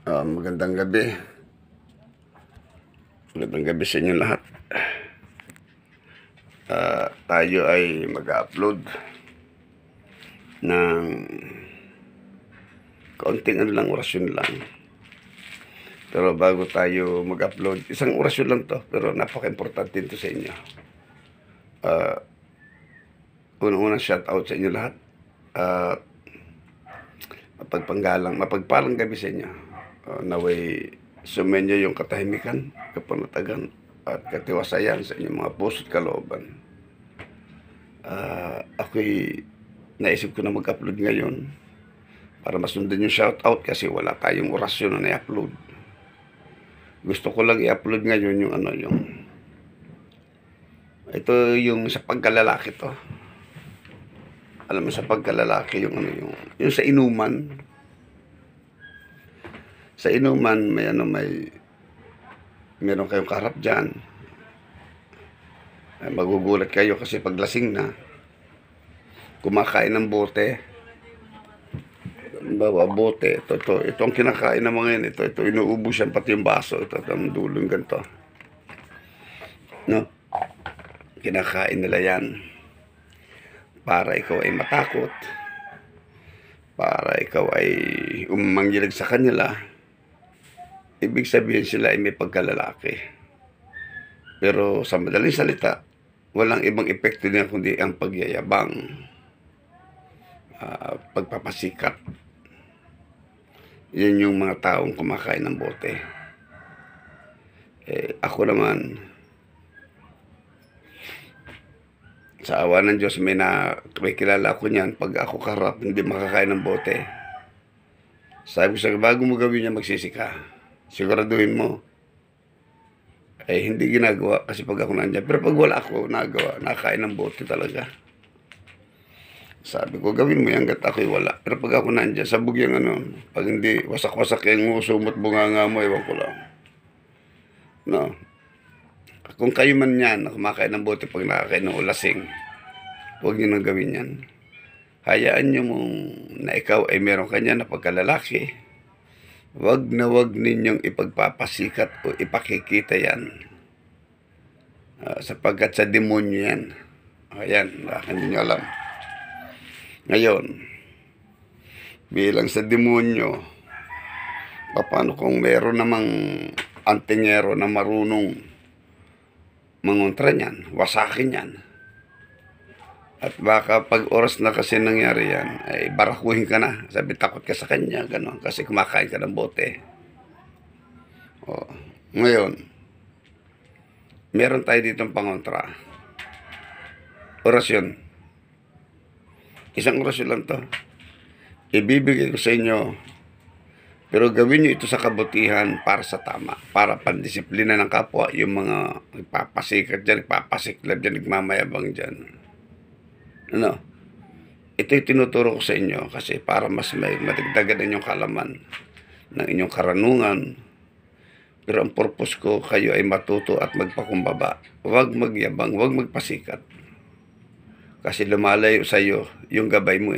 Magandang gabi. Magandang gabi sa inyo lahat. Tayo ay mag-upload ng kaunting orasyon lang. Pero bago tayo mag-upload, isang orasyon lang to, pero napaka-importante ito sa inyo. Unang-unang shout out sa inyo lahat. Mapagpalang gabi sa inyo. Naway sumenyo yung katahimikan, kapanatagan at katiwasayan sa inyong mga puso't kalooban. Ako'y naisip ko na mag-upload ngayon para masundan yung shoutout kasi wala tayong orasyon na i-upload. Gusto ko lang i-upload ngayon yung ito yung sa pagkalalaki to. Alam mo sa pagkalalaki yung sa inuman. Sa inuman meron kayong kaharap diyan. Magugulat kayo kasi paglasing na kumakain ng bote. Bawa bote, ito ang kinakain ng mga yan, ito inuubos yan pati yung baso, ito ang dulong ganito. No? Kinakain nila yan para ikaw ay matakot, para ikaw ay umanggilag sa kanila. Ibig sabihin sila ay may pagkalalaki. Pero sa madaling salita, walang ibang epekto niya kundi ang pagyayabang, pagpapasikat. Yan yung mga taong kumakain ng bote. Ako naman, sa awa ng Diyos, may kilala ko niyan. Pag ako karap, hindi makakain ng bote. Sabi ko sa bago mo gawin niya, magsisika. Siguraduhin mo. Hindi ginagawa kasi pag ako nandiyan. Pero pag wala ako nagawa, nakakain ng bote talaga. Sabi ko, gawin mo yan hanggat ako'y wala. Pero pag ako nandiyan, sabog yung pag hindi, wasak-wasak yung nguso mo't bunganga mo, ewan ko lang. No. Kung kayo man yan, na kumakain ng bote pag nakakain ng ulasing, huwag nyo nang gawin yan. Hayaan nyo mong na ikaw ay meron kanya na pagkalalaki. Huwag ninyong ipagpapasikat o ipakikita yan. Sapagkat sa demonyo yan. Ayan, hindi nyo alam. Ngayon, bilang sa demonyo, paano kung meron namang antingero na marunong mangontra niyan, wasakin yan. At baka pag oras na kasi nangyari yan, ay barakuhin ka na. Sabi, takot ka sa kanya, gano'n. Kasi kumakain ka ng bote. Ngayon, meron tayo ditong pangontra. Orasyon. Isang orasyon lang to. Ibibigay ko sa inyo. Pero gawin nyo ito sa kabutihan para sa tama. Para pandisiplina ng kapwa. Yung mga nagpapasikat dyan, nagpapasiklab dyan, nagmamayabang dyan. Ito'y tinuturo ko sa inyo kasi para mas may madagdagan inyong kalaman ng inyong karanungan. Pero ang purpose ko, kayo ay matuto at magpakumbaba. Huwag magyabang, huwag magpasikat. Kasi lumalayo sa iyo yung gabay mo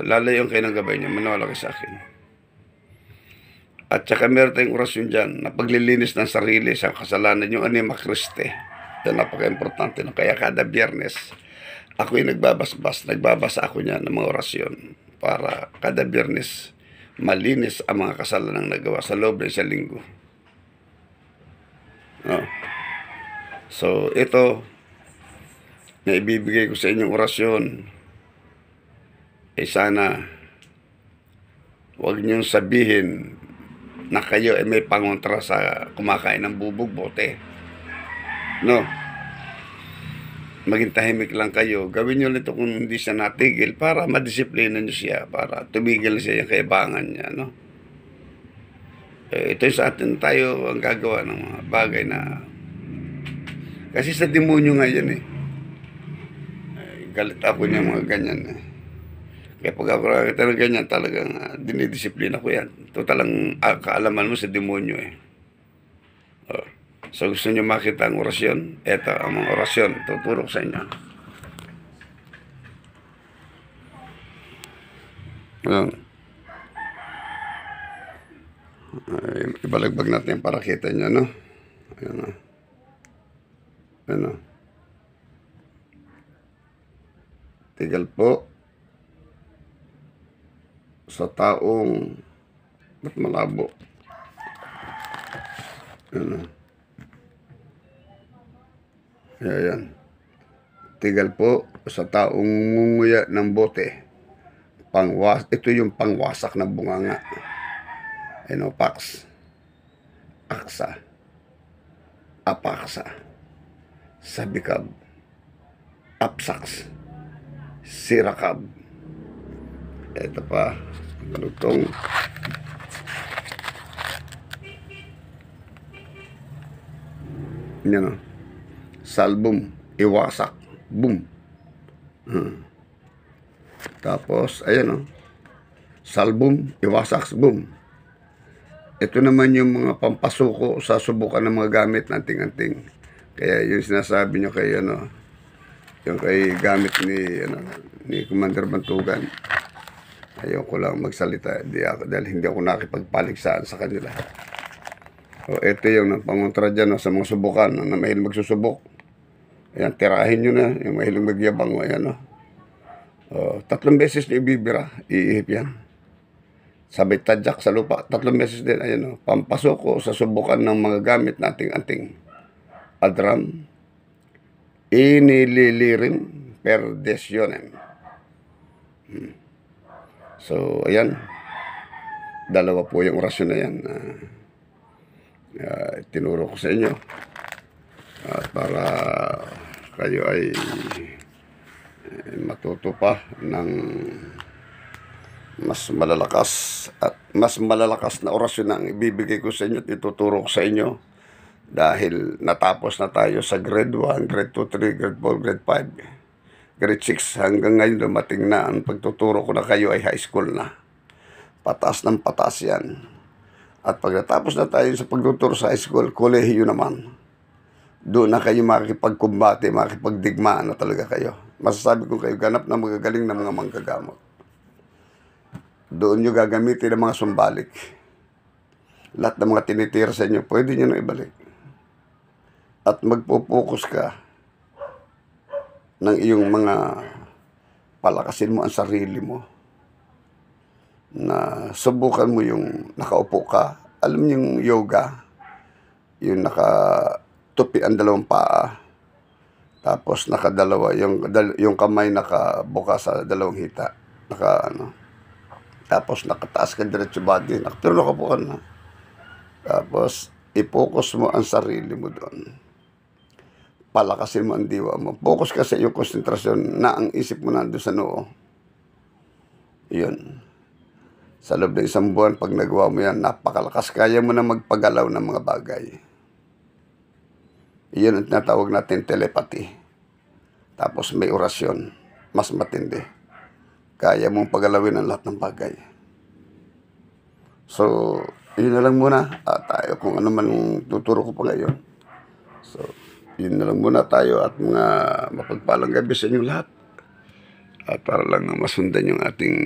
lalayo kayo ng gabay niya, maniwala kayo sa akin. At saka meron tayong orasyon dyan na paglilinis ng sarili sa kasalanan yung Anima Christi. Ito napaka-importante. Kaya kada Biyernes, ako'y nagbabasa ako niya ng mga orasyon para kada Biyernes malinis ang mga kasalanan nagawa sa loob ng isang linggo. So, ito na ibibigay ko sa inyong orasyon sana huwag niyong sabihin na kayo ay may pangontra sa kumakain ng bubog bote. No. Maging tahimik lang kayo. Gawin nyo nito kung hindi siya natigil para madisiplina nyo siya, para tumigil siya yung kaibangan niya. No? Ito sa atin tayo ang gagawa ng mga bagay na kasi sa demonyo nga yan galit ako niya mga ganyan Kaya pag ako nakakita ng ganyan, talagang dinidisiplina ko yan. Totalang kaalaman mo sa demonyo So gusto nyo makita ang orasyon? Ito ang mga orasyon. Tuturo ko sa inyo. Ibalagbag natin para kita nyo, no? Ayan na. Ayan na. Tigal po sa taong ba't malabo? Ayan na. Ayan. Tigal po sa taong ngunguya ng bote. Ito yung pangwasak na bunganga. Enopax, aksa, apaksa, sabikab, apsaks, sirakab. Ito pa, malutong. Yan o. Salbum, iwasak, boom. Tapos, ayan o. Salbum, iwasak, boom. Ito naman yung mga pampasuko sa subukan ng mga gamit ng anting-anting. Kaya yung sinasabi nyo kay, yung kay gamit ni Commander Bantugan, ayaw ko lang magsalita dahil hindi ako nakipagpaliksaan sa kanila. O, ito yung pangontra dyan sa mga subukan na mahilig magsusubok. Ayan, tirahin nyo na yung mahilig magyabang. Ayan, 3 beses na ibibira, iihip yan. Sabay tadyak sa lupa, 3 beses din. Ayan, pampasok sa subukan ng mga gamit nating anting. Adram, inililirim perdesyonem. So, ayan. 2 po yung orasyon na yan. Tinuro ko sa inyo. Para kayo ay matuto pa ng mas malalakas na orasyon ang ibibigay ko sa inyo at ituturo ko sa inyo dahil natapos na tayo sa grade 1, grade 2, 3, grade 4, grade 5, grade 6 hanggang ngayon dumating na ang pagtuturo ko na kayo ay high school na. Pataas ng pataas yan. At pag natapos na tayo sa pagtuturo sa high school, kolehiyo naman. Doon na kayo makikipagkumbate, makikipagdigmaan na talaga kayo. Masasabi ko kayo, ganap na magagaling na mga manggagamot. Doon nyo gagamitin ang mga sumbalik. Lahat ng mga tinitira sa inyo, pwede nyo na ibalik. At magpo-focus ka ng iyong mga palakasin mo ang sarili mo. Na subukan mo yung nakaupo ka. Alam yung yoga, yung nakatupi ang 2 paa. Tapos nakadalawa, yung kamay nakabuka sa 2 hita. Tapos nakataas ka diretso body, pero nakabuka na. Tapos i-focus mo ang sarili mo doon. Palakasin mo ang diwa mo. Focus ka sa iyong konsentrasyon na ang isip mo nandun sa noo. Yun. Sa loob ng 1 buwan, pag nagawa mo yan, napakalakas. Kaya mo na magpagalaw ng mga bagay. Iyon ang tinatawag natin telepathy. Tapos may orasyon. Mas matindi. Kaya mong pagalawin ang lahat ng bagay. So, yun na lang muna. Tayo kung ano man tuturo ko pa ngayon. So, yun na lang muna tayo at mga mapagpalang gabi sa inyong lahat. At para lang masundan yung ating,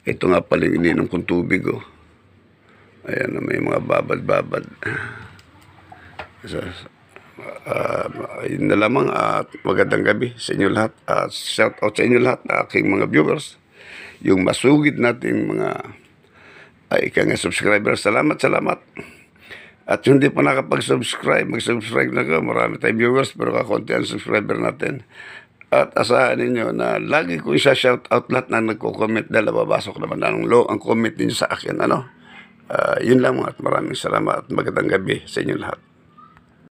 ito nga pala yung ininom kong tubig. Ayan na may mga babad-babad. So, yun na lamang at magandang gabi sa inyo lahat. Shout out sa inyo lahat na aking mga viewers. Yung masugid nating mga subscriber. Salamat. At yung hindi pa nakapag-subscribe, mag-subscribe na ka. Marami tayong viewers pero kakunti ang subscriber natin. At asahan ninyo na lagi ko isa-shout out lahat na nagko-comment dahil babasok naman ang comment ninyo sa akin. Yun lang at maraming salamat at magandang gabi sa inyo lahat.